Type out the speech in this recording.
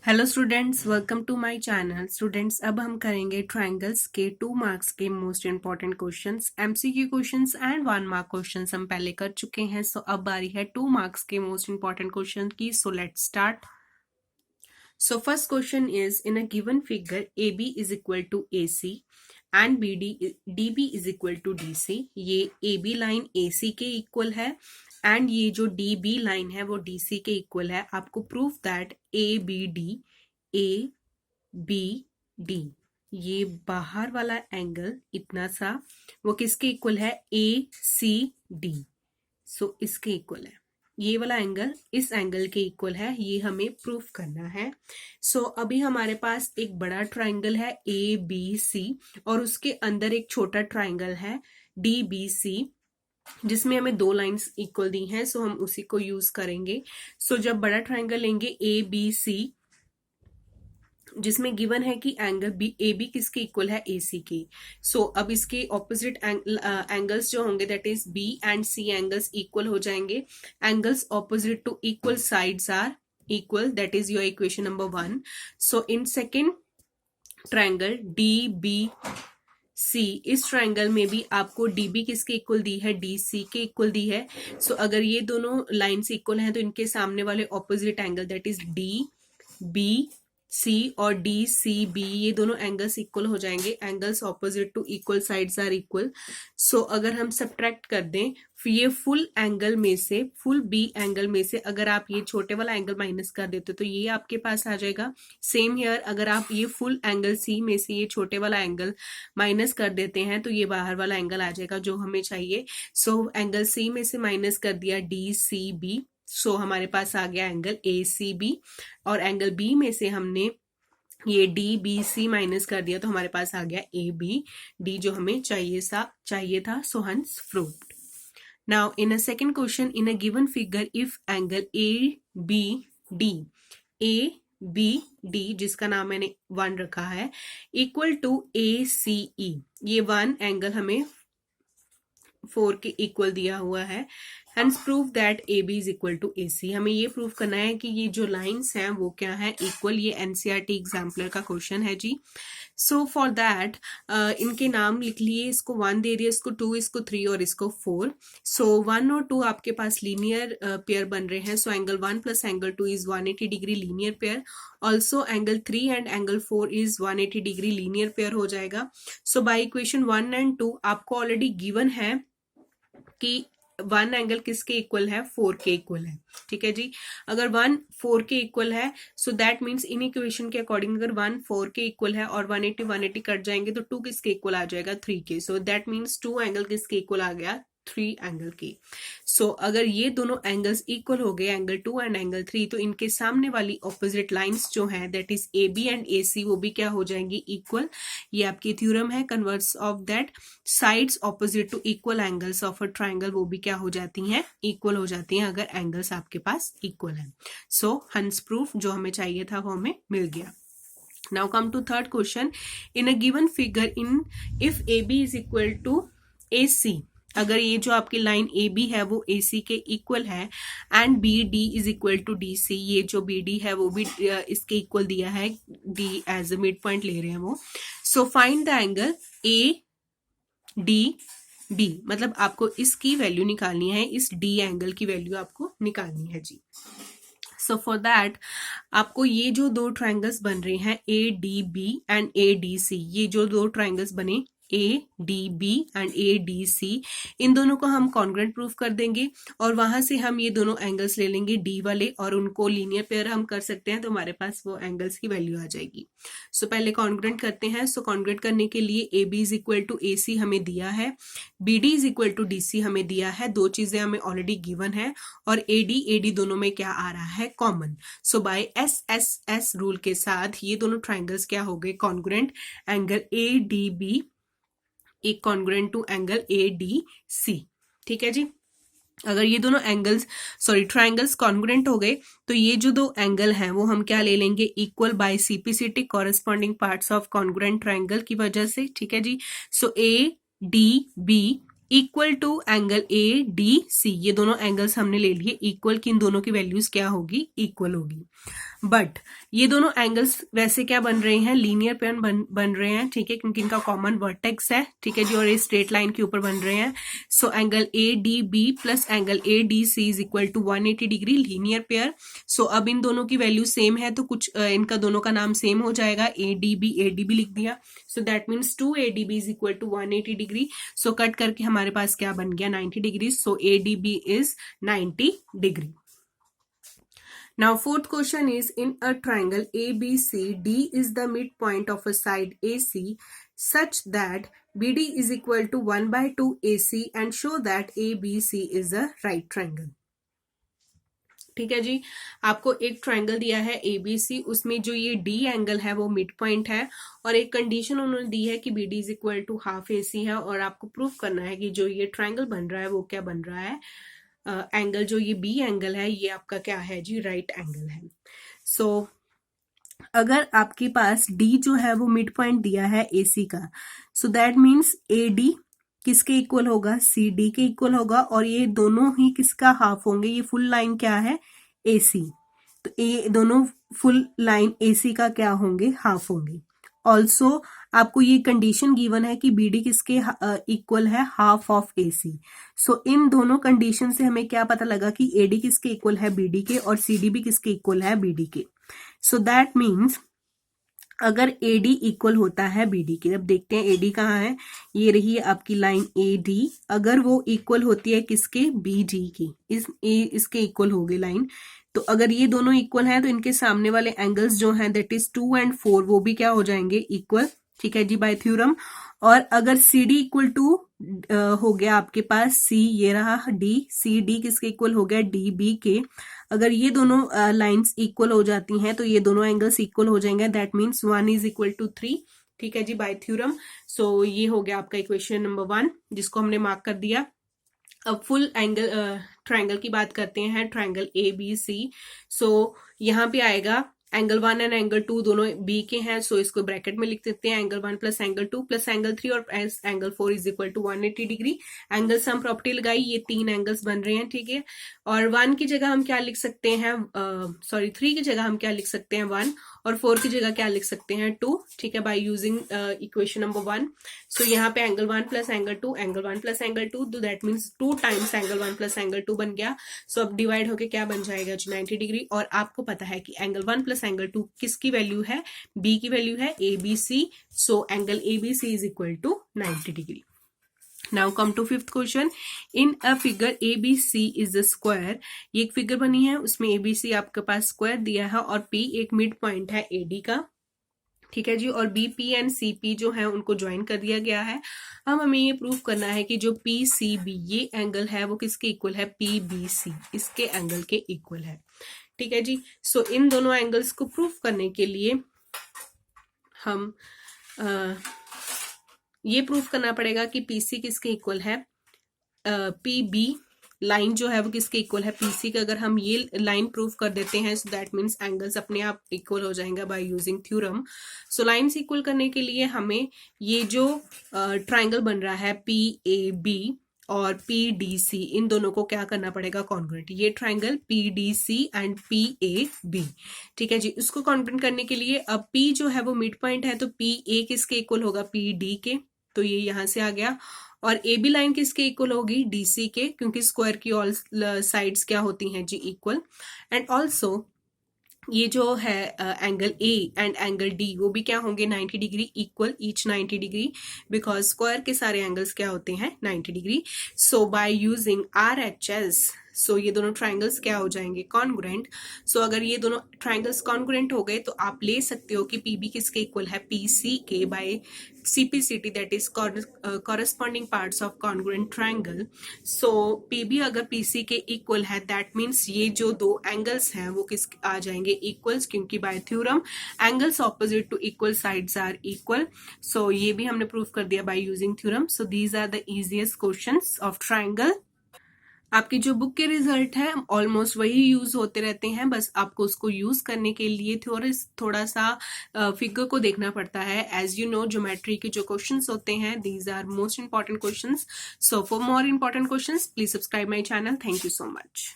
Hello students, welcome to my channel. Students, अब हम करेंगे ट्रायंगल्स के 2 मार्क्स के most important questions, MCQ questions and 1 mark questions हम पहले कर चुके हैं। सो अब बारी है 2 मार्क्स के मोस्ट इंपॉर्टेंट क्वेश्चन की। So let's start. So first question is, in a given figure AB is equal to AC and DB is equal to DC। ये AB लाइन AC के इक्वल है एंड ये जो DB line है वो DC के equal है। आपको प्रूफ दैट ABD ये बाहर वाला एंगल इतना सा वो किसके इक्वल है? ACD। सो इसके इक्वल है। ये वाला एंगल इस एंगल के इक्वल है, ये हमें प्रूफ करना है। सो अभी हमारे पास एक बड़ा ट्राइंगल है ABC और उसके अंदर एक छोटा ट्राइंगल है DBC जिसमें हमें 2 लाइंस इक्वल दी हैं। सो हम उसी को यूज करेंगे। सो जब बड़ा ट्राइंगल लेंगे ABC जिसमें गिवन है कि एंगल AB किसके इक्वल है? AC के। सो अब इसके ऑपोजिट एंगल्स जो होंगे that is B and C angles equal हो जाएंगे। Angles opposite to equal sides are equal, that is your equation number 1। So in second triangle DBC, इस ट्राइंगल में भी आपको DB किसके इक्वल दी है? DC के इक्वल दी है। सो अगर ये दोनों लाइंस इक्वल हैं तो इनके सामने वाले opposite angle that is DBC और DCB ये दोनों एंगल्स इक्वल हो जाएंगे। Angles opposite to equal sides are equal. So अगर हम सब्ट्रैक्ट कर दें फिर ये फुल एंगल में से, फुल B एंगल में से अगर आप ये छोटे वाला एंगल माइनस कर देते तो ये आपके पास आ जाएगा। सेम हियर, अगर आप ये फुल एंगल C में से ये छोटे वाला एंगल माइनस कर देते हैं तो ये बाहर वाला एंगल आ जाएगा जो हमें चाहिए। सो एंगल C में से माइनस कर दिया DCB। सो हमारे पास आ गया एंगल ACB और एंगल B में से हमने ये DBC माइनस कर दिया तो हमारे पास आ गया ABD जो हमें चाहिए था। सो हंस proved. Now in a second question, in a given figure if angle ABD जिसका नाम मैंने 1 रखा है इक्वल टू ACE, ये 1 एंगल हमें 4 के इक्वल दिया हुआ है। Hence prove that AB is equal to AC। हमें ये प्रूव करना है कि ये जो लाइंस हैं वो क्या है? इक्वल। ये NCERT एग्जाम्पलर का क्वेश्चन है जी। सो फॉर दैट इनके नाम लिख लिए, इसको 1 दे दिया, इसको 2, इसको 3 और इसको 4। सो 1 और 2 आपके पास लीनियर पेयर बन रहे हैं। So angle 1 plus angle 2 is 180 degree linear pair. Also angle 3 and angle 4 is 180 degree linear pair हो जाएगा। सो बाय इक्वेशन 1 एंड 2 आपको ऑलरेडी गिवन है कि 1 एंगल किसके इक्वल है? 4 के इक्वल है। ठीक है जी। अगर 1 4 के इक्वल है सो दैट मीन्स इन इक्वेशन के अकॉर्डिंग अगर 1 4 के इक्वल है और 180 कट जाएंगे तो 2 किसके इक्वल आ जाएगा? 3 के। सो दैट मीन्स 2 एंगल किसके इक्वल आ गया? 3 एंगल की। सो अगर ये दोनों एंगल्स इक्वल हो गए, एंगल 2 एंड एंगल 3, तो इनके सामने वाली ऑपोजिट लाइंस जो हैं that is AB and AC वो भी क्या हो जाएंगी? इक्वल। ये आपकी थ्योरम है converse of that sides opposite to equal angles of a triangle वो भी क्या हो जाती हैं? इक्वल हो जाती हैं अगर एंगल्स आपके पास इक्वल हैं। सो हंस प्रूफ जो हमें चाहिए था वो हमें मिल गया। Now come to third question. In a given figure, if AB is equal to AC, अगर ये जो आपकी लाइन AB है वो AC के इक्वल है and BD is equal to DC, ये जो BD है वो भी इसके इक्वल दिया है, D as a mid point ले रहे हैं वो। So find the angle ADD, मतलब आपको इसकी वैल्यू निकालनी है, इस D एंगल की वैल्यू आपको निकालनी है जी। सो फॉर दैट आपको ये जो 2 ट्राइंगल्स बन रहे हैं ADB एंड ADC, ये जो 2 ट्राइंगल्स बने ADB एंड ADC, इन दोनों को हम कॉन्ग्रुएंट प्रूफ कर देंगे और वहां से हम ये दोनों एंगल्स ले लेंगे D वाले और उनको लीनियर पेयर हम कर सकते हैं तो हमारे पास वो एंगल्स की वैल्यू आ जाएगी। सो पहले कॉन्ग्रुएंट करते हैं। सो कॉन्ग्रुएंट करने के लिए AB is equal to AC हमें दिया है, BD is equal to DC हमें दिया है, 2 चीजें हमें ऑलरेडी गिवन है और AD दोनों में क्या आ रहा है? कॉमन। सो बाय SSS रूल के साथ ये दोनों ट्राइंगल्स क्या हो गए? कॉन्ग्रुएंट। एंगल ADB एक कॉन्ग्रुएंट टू एंगल ADC। ठीक है जी। अगर ये दोनों ट्राइंगल्स कॉन्ग्रुएंट हो गए तो ये जो 2 एंगल हैं वो हम क्या ले लेंगे? Equal by CPCT corresponding parts of congruent triangle की वजह से। ठीक है जी। So ADB equal to angle ADC, ये दोनों एंगल्स हमने ले लिए इक्वल कि इन दोनों की वैल्यूज क्या होगी? इक्वल होगी। बट ये दोनों एंगल्स वैसे क्या बन रहे हैं, लीनियर पेयर बन रहे हैं, ठीक है, क्योंकि इनका कॉमन वर्टेक्स है, ठीक है जी, और ये स्ट्रेट लाइन के ऊपर बन रहे हैं। So angle A D B plus angle A D C is equal to 180 degree, linear pair. So अब इन दोनों की वैल्यू सेम है तो कुछ इनका दोनों का नाम सेम हो जाएगा, ए डी बी लिख दिया। So that means 2 ADB is equal to 180 degree. So cut करके हमारे पास क्या बन गया, 90 degree. So ADB is 90 degree. Now fourth question is, in a triangle ABC, D is the midpoint of a side AC such that BD is equal to 1/2 AC and show that ABC is a right triangle. ठीक है जी, आपको एक triangle दिया है ABC, उसमें जो ये D angle है वो मिड पॉइंट है और एक कंडीशन उन्होंने दी है कि BD is equal to half AC है और आपको प्रूफ करना है कि जो ये ट्रायंगल बन रहा है वो क्या बन रहा है, एंगल जो ये B एंगल है ये आपका क्या है जी, राइट एंगल है। सो अगर आपके पास D जो है वो मिड पॉइंट दिया है AC का, सो दैट मीन्स AD किसके इक्वल होगा, CD के इक्वल होगा और ये दोनों ही किसका हाफ होंगे, ये फुल लाइन क्या है, AC, तो ये दोनों फुल लाइन AC का क्या होंगे, हाफ होंगे। ऑल्सो आपको ये कंडीशन गिवन है कि BD किसके इक्वल है, हाफ ऑफ AC। सो इन दोनों कंडीशन से हमें क्या पता लगा कि AD किसके इक्वल है, BD के, और CD भी किसके इक्वल है, BD के। सो दैट मीन्स अगर AD इक्वल होता है BD के, अब देखते हैं AD कहाँ है, ये रही है आपकी लाइन AD, अगर वो इक्वल होती है किसके, BD की, इसके इक्वल होगी लाइन, तो अगर ये दोनों इक्वल हैं तो इनके सामने वाले एंगल्स जो हैं दैट इज 2 और 4 वो भी क्या हो जाएंगे, इक्वल, ठीक है जी, बाय थ्योरम। और अगर CD इक्वल टू हो गया आपके पास C, ये रहा D, CD किसके इक्वल हो गया, DB के, अगर ये दोनों लाइंस इक्वल हो जाती हैं तो ये दोनों एंगल्स इक्वल हो जाएंगे, that means 1 is equal to 3, ठीक है जी, बाय थ्योरम। सो ये हो गया आपका इक्वेशन नंबर 1 जिसको हमने मार्क कर दिया। अब फुल एंगल ट्रायंगल की बात करते हैं, ट्रायंगल ABC। सो यहाँ पे आएगा एंगल 1 एंड एंगल 2 दोनों B के हैं, सो इसको ब्रैकेट में लिख देते हैं, angle 1 plus angle 2 plus angle 3 और angle 4 is equal to 180 degree. Angle sum property लगाई, ये 3 एंगल्स बन रहे हैं, ठीक है। और 1 की जगह हम क्या लिख सकते हैं, 3 की जगह हम क्या लिख सकते हैं 1, और 4 की जगह क्या लिख सकते हैं 2, ठीक है, बाय यूजिंग इक्वेशन नंबर 1। सो यहाँ पे angle 1 plus angle 2, angle 1 plus angle 2, तो that means 2 times angle 1 plus angle 2 बन गया। सो अब डिवाइड होके क्या बन जाएगा जी, 90 डिग्री। और आपको पता है कि एंगल 1 प्लस एंगल 2 किसकी वैल्यू है, B की वैल्यू है ABC। So angle ABC is equal to 90 degree. Now come to fifth question. In a figure ABC is a square. ये एक फिगर बनी है, उसमें ABC आपके पास स्क्वायर दिया है और P एक मिड पॉइंट है AD का, ठीक है जी, और BP एंड CP जो है उनको ज्वाइन कर दिया गया है। अब हमें ये प्रूफ करना है कि जो PCB ये एंगल है वो किसके इक्वल है, PBC इसके एंगल के इक्वल है, ठीक है जी। सो इन दोनों एंगल्स को प्रूफ करने के लिए हम ये प्रूफ करना पड़ेगा कि PC किसके इक्वल है, PB लाइन जो है वो किसके इक्वल है, PC का। अगर हम ये लाइन प्रूफ कर देते हैं सो दैट मीन्स एंगल्स अपने आप इक्वल हो जाएंगे बाय यूजिंग थ्योरम। सो लाइंस इक्वल करने के लिए हमें ये जो ट्राइंगल बन रहा है PAB और PDC, इन दोनों को क्या करना पड़ेगा, कॉन्ग्रुएंट। ये ट्राइंगल PDC एंड PAB, ठीक है जी, उसको कॉन्ग्रुएंट करने के लिए अब P जो है वो मिड पॉइंट है तो PA किसके इक्वल होगा, PD के, तो ये यहां से आ गया। और AB लाइन किसके इक्वल होगी, DC के, क्योंकि स्क्वायर की ऑल साइड्स क्या होती हैं जी, इक्वल। एंड ऑल्सो ये जो है angle A and angle D वो भी क्या होंगे, 90 degree, equal each 90 degree, because square के सारे एंगल्स क्या होते हैं, 90 degree. So by using RHS, सो ये दोनों ट्राइंगल्स क्या हो जाएंगे, कॉन्ग्रुएंट। सो अगर ये दोनों ट्राइंगल्स कॉन्ग्रुएंट हो गए तो आप ले सकते हो कि PB किसके इक्वल है, PC के, by CPCT, that is corresponding parts of congruent triangle. So PB अगर PC के इक्वल है दैट मीन्स ये जो दो एंगल्स हैं वो किस आ जाएंगे, इक्वल्स, क्योंकि by theorem angles opposite to equal sides are equal. So ये भी हमने प्रूव कर दिया by using theorem. So these are the easiest questions of triangle. आपकी जो बुक के रिजल्ट है ऑलमोस्ट वही यूज होते रहते हैं, बस आपको उसको यूज करने के लिए थोड़ा सा फिगर को देखना पड़ता है। एज यू नो ज्योमेट्री के जो क्वेश्चंस होते हैं these are most important questions. So for more important questions please subscribe my channel. Thank you so much.